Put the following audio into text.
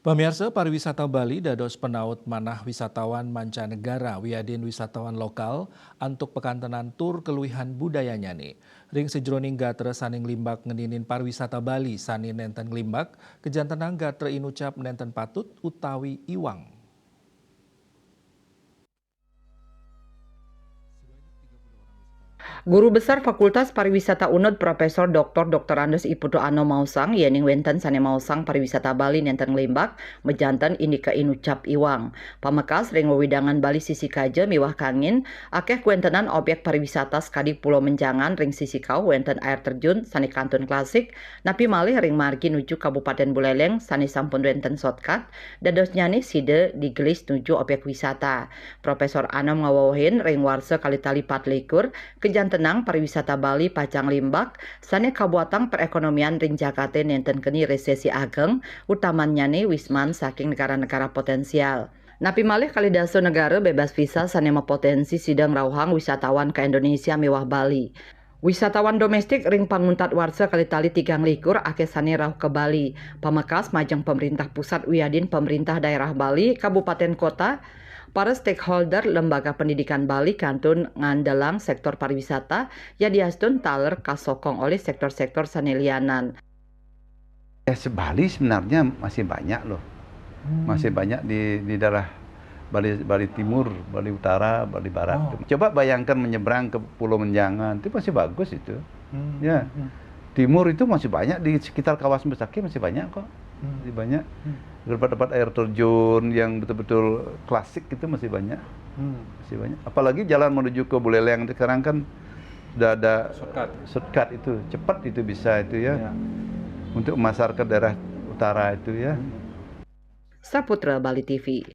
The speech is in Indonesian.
Pemirsa pariwisata Bali dados penaut manah wisatawan mancanegara wiadin wisatawan lokal antuk pekantenan tur keluihan budayanya nih. Ring sejroning gatre saning limbak ngeninin pariwisata Bali sanin nenten limbak, kejantenang gatre inucap nenten patut utawi iwang. Guru Besar Fakultas Pariwisata UNUD Profesor Dr. Andes Iputu Ano Mausang yening wenten sane mausang pariwisata Bali nenten limbak mejanten indika inucap iwang. Pamekas ring wewidangan Bali sisi kaje miwah kangin akeh kuentenan objek pariwisata skadi Pulau Menjangan ring sisi kau wenten air terjun sane kantun klasik napi malih ring margi nuju Kabupaten Buleleng sane sampun wenten shortcut dados nyani side digelis nuju objek wisata. Profesor Ano ngawawahin ring warsa kali tali 24 kejantenang pariwisata Bali pacang limbak sane kabuatang perekonomian ring Jakate nenten keni resesi ageng utamanya nih wisman saking negara-negara potensial. Napi malih kalidaso negara bebas visa sane potensi sidang rauhang wisatawan ke Indonesia mewah Bali. Wisatawan domestik ring panguntat warsa kali tali 3 akeh sane rauh ke Bali. Pamekas majeng pemerintah pusat wiadin pemerintah daerah Bali, kabupaten kota, para stakeholder lembaga pendidikan Bali kantun ngandelang sektor pariwisata ya diastun taler kasokong oleh sektor-sektor sanelianan. Ya, Bali sebenarnya masih banyak loh. Masih banyak di daerah Bali Timur, Bali Utara, Bali Barat. Coba bayangkan menyeberang ke Pulau Menjangan, itu masih bagus itu. Ya. Timur itu masih banyak, di sekitar kawasan Besaki masih banyak kok. Masih banyak. Tempat-tempat air terjun yang betul-betul klasik itu masih banyak. Masih banyak. Apalagi jalan menuju ke Buleleng sekarang kan sudah ada shortcut itu, cepat itu bisa itu ya. Untuk memasar ke daerah utara itu ya. Saputra Bali TV.